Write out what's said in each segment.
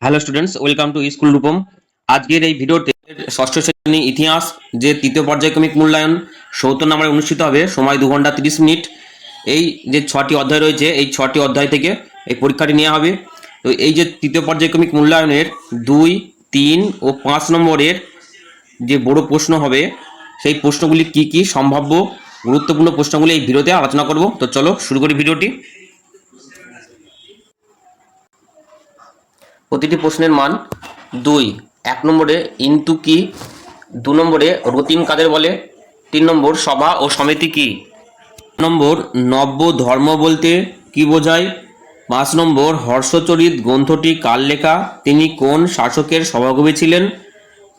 Hello students, welcome to school Rupam. আজকের এই ভিডিওতে ষষ্ঠ শ্রেণী ইতিহাস যে তৃতীয় পর্যায়ক্রমিক মূল্যায়ন ৭০ নম্বরে অনুষ্ঠিত হবে, সময় 2 ঘন্টা 30 মিনিট। এই যে 6টি অধ্যায় রয়েছে, এই 6টি অধ্যায় থেকে এই পরীক্ষাটি নেওয়া হবে। তো এই যে তৃতীয় পর্যায়ক্রমিক মূল্যায়নের 2, 3 ও 5 নম্বরের যে বড় প্রশ্ন হবে, সেই প্রশ্নগুলি কি কি সম্ভাব্য গুরুত্বপূর্ণ প্রশ্নগুলি এই ভিডিওতে আলোচনা করব। তো চলো শুরু করি ভিডিওটি। প্রতিটি প্রশ্নের মান 2। 1 নম্বরে ইন্তু কি, 2 নম্বরে রতিম কাদের বলে, 3 নম্বর সভা ও সমিতি কি, নম্বর নব্য ধর্ম বলতে কি বোঝায়, 5 নম্বর হর্ষচরিত গ্রন্থটি কার লেখা, তিনি কোন শাসকের সভাকবি ছিলেন,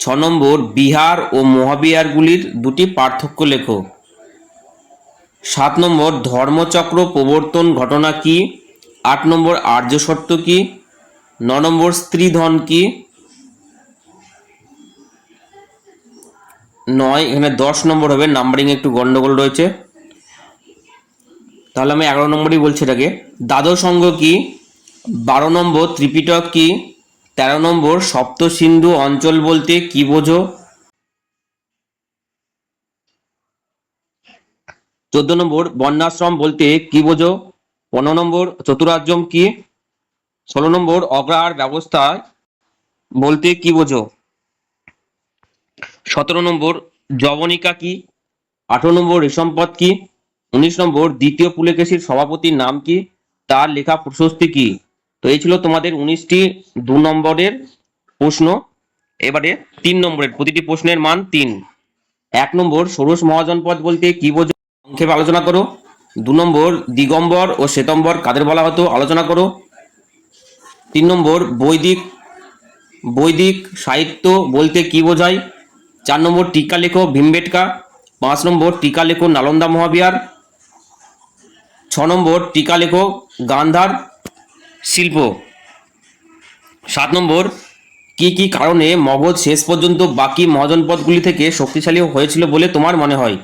6 নম্বর বিহার ও মহাবিহারগুলির দুটি পার্থক্য লেখো, 7 নম্বর ধর্মচক্র প্রবর্তন ঘটনা কি, 8 নম্বর আর্য সত্য কি, 9 নম্বর স্ত্রীধন কি, 9 এখানে 10 নম্বর হবে, নাম্বারিং একটু গন্ডগোল রয়েছে, তাহলে আমি 11 নম্বরই বলছি এটাকে। দ্বাদশ অঙ্গ কি, 12 নম্বর ত্রিপিটক কি, 13 নম্বর সপ্ত সিন্ধু অঞ্চল বলতে কি বোঝো, 14 নম্বর বর্ণাশ্রম বলতে কি বোঝো, 15 নম্বর চতুরার্যম কি, 16 নম্বর অগ্রহার ব্যবস্থা বলতে কি বোঝো, 17 নম্বর জবনিকা কি, 18 নম্বর রেশমপথ কি, 19 নম্বর দ্বিতীয় পুলকেশীর সভাপতির নাম কি, তার লেখা প্রশস্তি কি। তো এই ছিল তোমাদের 19টি 2 নম্বরের প্রশ্ন। এবারে 3 নম্বরের প্রতিটি প্রশ্নের মান 3। 1 নম্বর ষোড়শ মহাজনপদ বলতে কি বোঝো, সংক্ষেপে আলোচনা করো। 2 নম্বর দিগম্বর ও শ্বেতম্বর কাদের বলা হতো, আলোচনা করো। 3 নম্বর বৈদিক সাহিত্য বলতে কি বোঝায়, 4 নম্বর টিকা লেখো ভীমবেটকা, 5 নম্বর টিকা লেখো নালন্দা মহাবিহার, 6 নম্বর টিকা লেখো গান্ধার শিল্প, 7 নম্বর কি কি কারণে মগধ শেষ পর্যন্ত বাকি মহাজনপদগুলি থেকে শক্তিশালী হয়েছিল বলে তোমার মনে হয়,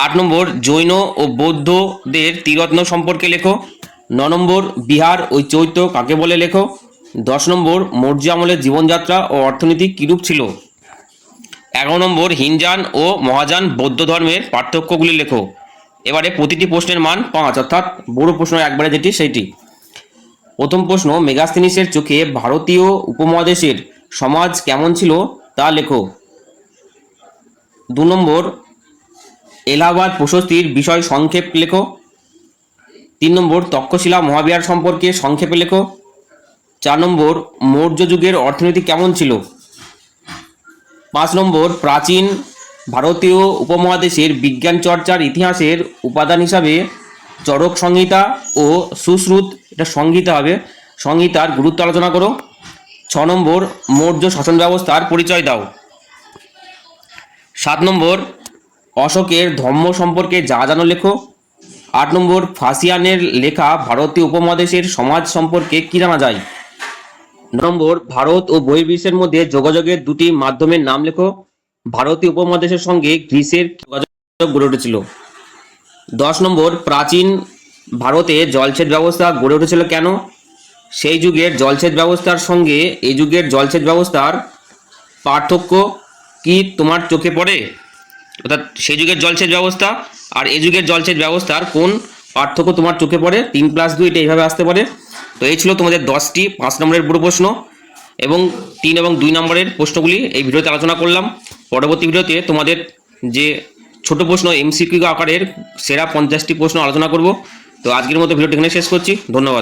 8 নম্বর জৈন ও বৌদ্ধদের ত্রিরত্ন সম্পর্কে লেখো, 9 নম্বর বিহার ও চৈত্য কাকে বলে লেখো, 10 নম্বর মৌর্য আমলের জীবনযাত্রা ও অর্থনীতি কিরূপ ছিল, 11 নম্বর হিনজান ও মহাযান বৌদ্ধ ধর্মের পার্থক্যগুলি লেখো। এবারে প্রতিটি প্রশ্নের মান 5, অর্থাৎ বড় প্রশ্ন একবারে যেটি সেইটি। প্রথম প্রশ্ন, মেগাস্থেনিসের চোখে ভারতীয় উপমহাদেশের সমাজ কেমন ছিল তা লেখো। 2 নম্বর এলাহাবাদ প্রশস্তির বিষয় সংক্ষেপ লেখো। 3 নম্বর তক্ষশিলা মহাবিহার সম্পর্কে সংক্ষেপে লেখো। 4 নম্বর মৌর্য যুগের অর্থনীতি কেমন ছিল। 5 নম্বর প্রাচীন ভারতীয় উপমহাদেশের বিজ্ঞান চর্চার ইতিহাসের উপাদান হিসাবে চরক সংহিতা ও সুশ্রুত, এটা সংহিতা হবে, সংহিতার গুরুত্ব আলোচনা করো। 6 নম্বর মৌর্য শাসন ব্যবস্থার পরিচয় দাও। 7 নম্বর অশোকের ধর্ম সম্পর্কে যা জানো লেখো। 8 নম্বর ফাসিয়ানের লেখা ভারতীয় উপমহাদেশের সমাজ সম্পর্কে কি জানা যায়। 9 নম্বর ভারত ও বহির্বিশ্বের মধ্যে যোগাযোগের দুটি মাধ্যমের নাম লেখো। ভারতীয় উপমহাদেশের সঙ্গে গ্রিসের যোগাযোগ গড়ে উঠেছিল। 10 নম্বর প্রাচীন ভারতে জলসেচ ব্যবস্থা গড়ে উঠেছিল কেন, সেই যুগের জলসেচ ব্যবস্থার সঙ্গে এই যুগের জলসেচ ব্যবস্থার পার্থক্য কি তোমার চোখে পড়ে, অর্থাৎ সেই যুগের জলসেচ ব্যবস্থা আর এই যুগের জলসেচ ব্যবস্থার কোন পার্থক্য তোমার চোখে পড়ে। 3+2 এটা এইভাবে আসতে পারে। তো এই ছিল তোমাদের 10টি 5 নম্বরের বড় প্রশ্ন, এবং 3 এবং 2 নম্বরের প্রশ্নগুলি এই ভিডিওতে আলোচনা করলাম। পরবর্তী ভিডিওতে তোমাদের যে ছোট প্রশ্ন MCQ আকারের সেরা 50টি প্রশ্ন আলোচনা করব। তো আজকের মতো ভিডিওটি এখানে শেষ করছি, ধন্যবাদ।